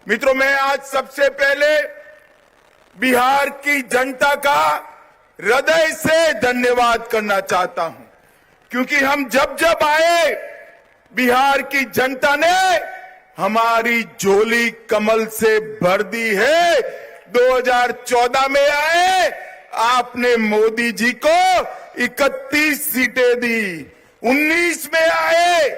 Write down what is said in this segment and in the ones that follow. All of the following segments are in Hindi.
मित्रों, मैं आज सबसे पहले बिहार की जनता का हृदय से धन्यवाद करना चाहता हूं, क्योंकि हम जब जब आए बिहार की जनता ने हमारी झोली कमल से भर दी है। 2014 में आए, आपने मोदी जी को 31 सीटें दी, 19 में आए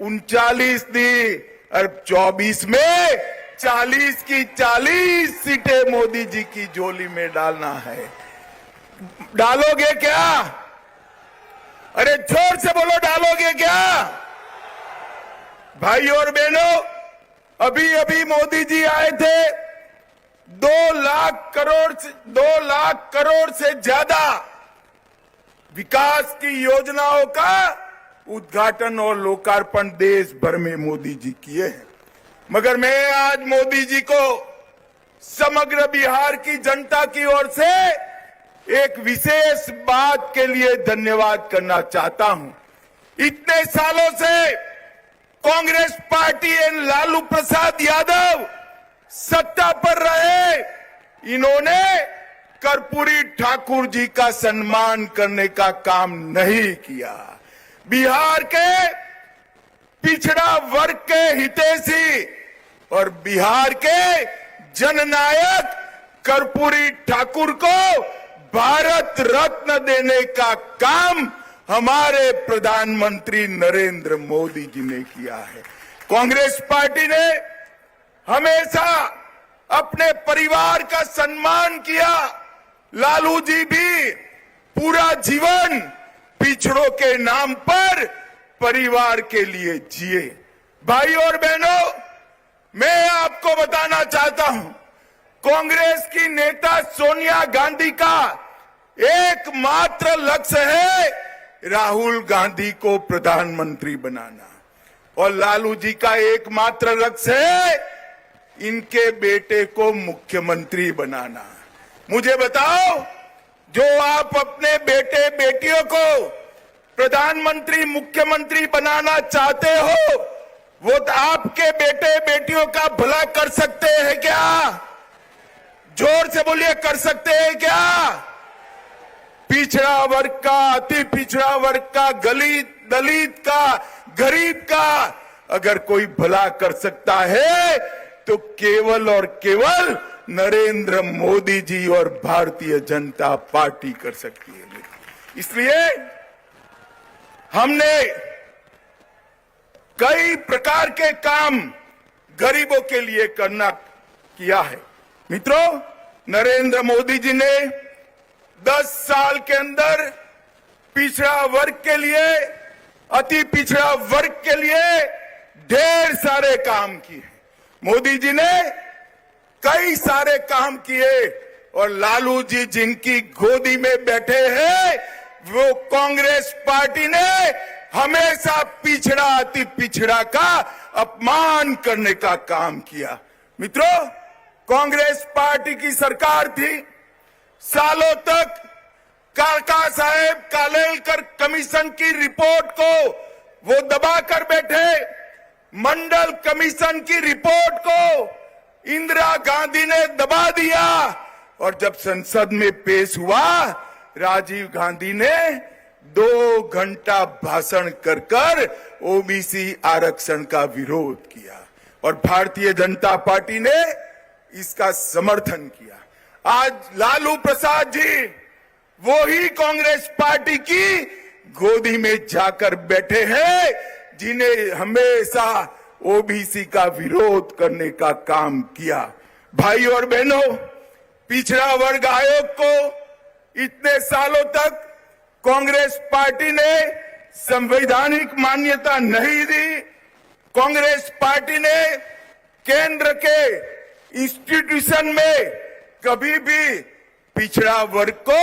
39 दी और 24 में 40 की 40 सीटें मोदी जी की झोली में डालना है। डालोगे क्या? अरे जोर से बोलो, डालोगे क्या? भाई और बहनों, अभी अभी मोदी जी आए थे, 2 लाख करोड़ से ज्यादा विकास की योजनाओं का उद्घाटन और लोकार्पण देश भर में मोदी जी किए हैं। मगर मैं आज मोदी जी को समग्र बिहार की जनता की ओर से एक विशेष बात के लिए धन्यवाद करना चाहता हूं। इतने सालों से कांग्रेस पार्टी एवं लालू प्रसाद यादव सत्ता पर रहे, इन्होंने कर्पूरी ठाकुर जी का सम्मान करने का काम नहीं किया। बिहार के पिछड़ा वर्ग के हितैषी और बिहार के जननायक कर्पूरी ठाकुर को भारत रत्न देने का काम हमारे प्रधानमंत्री नरेंद्र मोदी जी ने किया है। कांग्रेस पार्टी ने हमेशा अपने परिवार का सम्मान किया। लालू जी भी पूरा जीवन पिछड़ों के नाम पर परिवार के लिए जिए। भाई और बहनों, मैं आपको बताना चाहता हूं, कांग्रेस की नेता सोनिया गांधी का एकमात्र लक्ष्य है राहुल गांधी को प्रधानमंत्री बनाना, और लालू जी का एकमात्र लक्ष्य है इनके बेटे को मुख्यमंत्री बनाना। मुझे बताओ, जो आप अपने बेटे बेटियों को प्रधानमंत्री मुख्यमंत्री बनाना चाहते हो, वो तो आपके बेटे बेटियों का भला कर सकते हैं क्या? जोर से बोलिए, कर सकते हैं क्या? पिछड़ा वर्ग का, अति पिछड़ा वर्ग का, दलित का, गरीब का अगर कोई भला कर सकता है तो केवल और केवल नरेंद्र मोदी जी और भारतीय जनता पार्टी कर सकती है। इसलिए हमने कई प्रकार के काम गरीबों के लिए किया है। मित्रों, नरेंद्र मोदी जी ने 10 साल के अंदर पिछड़ा वर्ग के लिए, अति पिछड़ा वर्ग के लिए ढेर सारे काम किए। मोदी जी ने कई सारे काम किए, और लालू जी जिनकी गोदी में बैठे हैं, वो कांग्रेस पार्टी ने हमेशा पिछड़ा, अति पिछड़ा का अपमान करने का काम किया। मित्रों, कांग्रेस पार्टी की सरकार थी, सालों तक काका साहेब कालेलकर कमीशन की रिपोर्ट को वो दबाकर बैठे, मंडल कमीशन की रिपोर्ट को इंदिरा गांधी ने दबा दिया, और जब संसद में पेश हुआ, राजीव गांधी ने 2 घंटा भाषण कर ओबीसी आरक्षण का विरोध किया, और भारतीय जनता पार्टी ने इसका समर्थन किया। आज लालू प्रसाद जी वो ही कांग्रेस पार्टी की गोदी में जाकर बैठे हैं, जिन्हें हमेशा ओबीसी का विरोध करने का काम किया। भाई और बहनों, पिछड़ा वर्ग आयोग को इतने सालों तक कांग्रेस पार्टी ने संवैधानिक मान्यता नहीं दी। कांग्रेस पार्टी ने केंद्र के इंस्टीट्यूशन में कभी भी पिछड़ा वर्ग को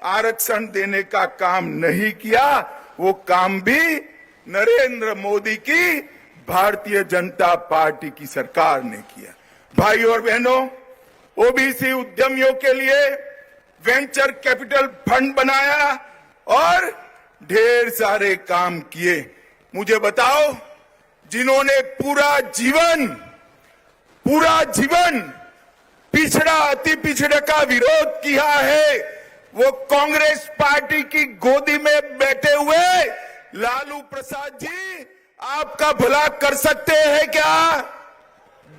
आरक्षण देने का काम नहीं किया। वो काम भी नरेंद्र मोदी की भारतीय जनता पार्टी की सरकार ने किया। भाई और बहनों, ओबीसी उद्यमियों के लिए वेंचर कैपिटल फंड बनाया और ढेर सारे काम किए। मुझे बताओ, जिन्होंने पूरा जीवन पूरा जीवन पिछड़ा अति पिछड़े का विरोध किया है, वो कांग्रेस पार्टी की गोदी में बैठे हुए लालू प्रसाद जी आपका भला कर सकते हैं क्या?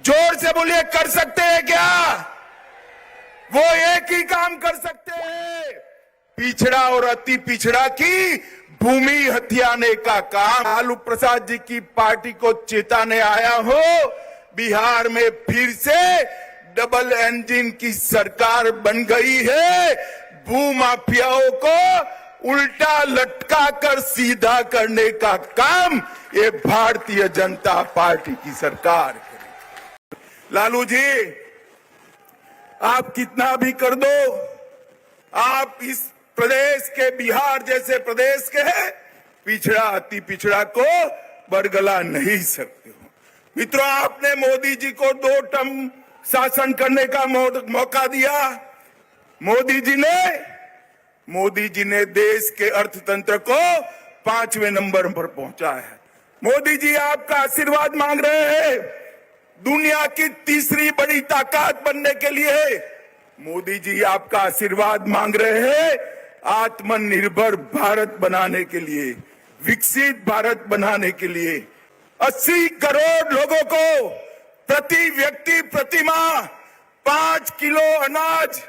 जोर से बोलिए, कर सकते हैं क्या? वो एक ही काम कर सकते हैं, पिछड़ा और अति पिछड़ा की भूमि हथियाने का काम। लालू प्रसाद जी की पार्टी को चेताने आया हो, बिहार में फिर से डबल इंजन की सरकार बन गई है, भूमाफियाओं को उल्टा लटका कर सीधा करने का काम ये भारतीय जनता पार्टी की सरकार करेगी। लालू जी, आप कितना भी कर दो, आप इस प्रदेश के, बिहार जैसे प्रदेश के पिछड़ा अति पिछड़ा को बरगला नहीं सकते हो। मित्रों, आपने मोदी जी को 2 टर्म शासन करने का मौका दिया। मोदी जी ने देश के अर्थतंत्र को 5वें नंबर पर पहुंचाया है। मोदी जी आपका आशीर्वाद मांग रहे हैं दुनिया की तीसरी बड़ी ताकत बनने के लिए। मोदी जी आपका आशीर्वाद मांग रहे हैं आत्मनिर्भर भारत बनाने के लिए, विकसित भारत बनाने के लिए। 80 करोड़ लोगों को प्रति व्यक्ति प्रति माह 5 किलो अनाज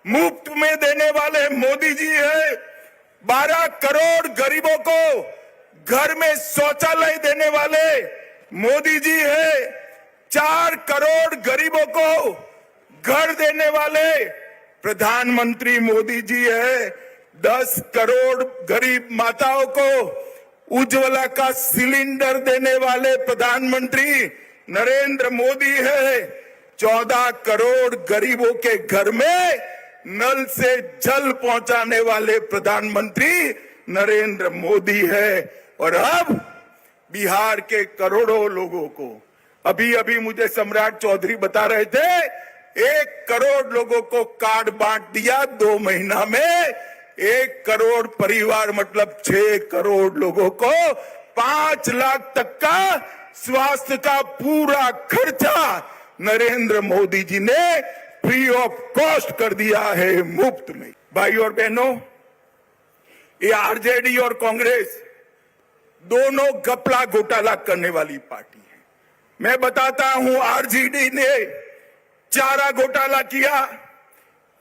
मुफ्त में देने वाले मोदी जी है। 12 करोड़ गरीबों को घर में शौचालय देने वाले मोदी जी है। 4 करोड़ गरीबों को घर देने वाले प्रधानमंत्री मोदी जी है। 10 करोड़ गरीब माताओं को उज्ज्वला का सिलेंडर देने वाले प्रधानमंत्री नरेंद्र मोदी है। 14 करोड़ गरीबों के घर में नल से जल पहुंचाने वाले प्रधानमंत्री नरेंद्र मोदी है। और अब बिहार के करोड़ों लोगों को, अभी मुझे सम्राट चौधरी बता रहे थे, 1 करोड़ लोगों को कार्ड बांट दिया 2 महीना में। 1 करोड़ परिवार मतलब 6 करोड़ लोगों को 5 लाख तक का स्वास्थ्य का पूरा खर्चा नरेंद्र मोदी जी ने फ्री ऑफ कॉस्ट कर दिया है, मुफ्त में। भाई और बहनों, ये आरजेडी और कांग्रेस दोनों घपला घोटाला करने वाली पार्टी है। मैं बताता हूं, आरजेडी ने चारा घोटाला किया,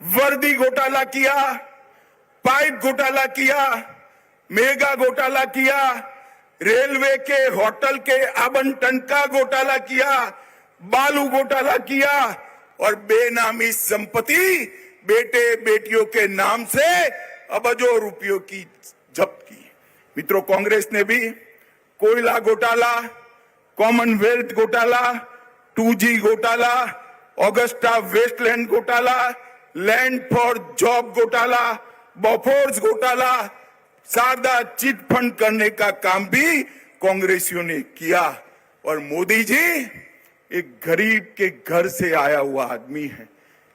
वर्दी घोटाला किया, पाइप घोटाला किया, मेगा घोटाला किया, रेलवे के होटल के आवंटन का घोटाला किया, बालू घोटाला किया और बेनामी संपत्ति बेटे बेटियों के नाम से अरबों रुपयों की जब्त की। मित्रों, कांग्रेस ने भी कोयला घोटाला, कॉमनवेल्थ घोटाला, 2G घोटाला, ऑगस्टा वेस्टलैंड घोटाला, लैंड फॉर जॉब घोटाला, बोफोर्स घोटाला, शारदा चिट फंड करने का काम भी कांग्रेसियों ने किया। और मोदी जी एक गरीब के घर से आया हुआ आदमी है।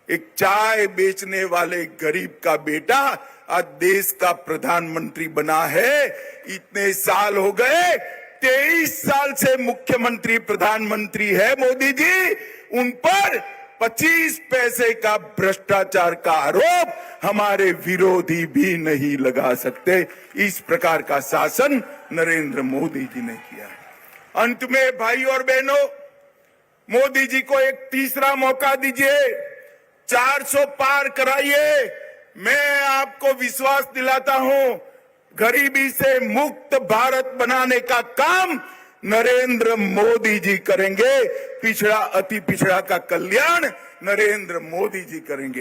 एक चाय बेचने वाले गरीब का बेटा आज देश का प्रधानमंत्री बना है। इतने साल हो गए, 23 साल से मुख्यमंत्री प्रधानमंत्री है मोदी जी। उन पर 25 पैसे का भ्रष्टाचार का आरोप हमारे विरोधी भी नहीं लगा सकते। इस प्रकार का शासन नरेंद्र मोदी जी ने किया है। अंत में भाई और बहनों, मोदी जी को एक तीसरा मौका दीजिए, 400 पार कराइए। मैं आपको विश्वास दिलाता हूं, गरीबी से मुक्त भारत बनाने का काम नरेंद्र मोदी जी करेंगे। पिछड़ा अति पिछड़ा का कल्याण नरेंद्र मोदी जी करेंगे।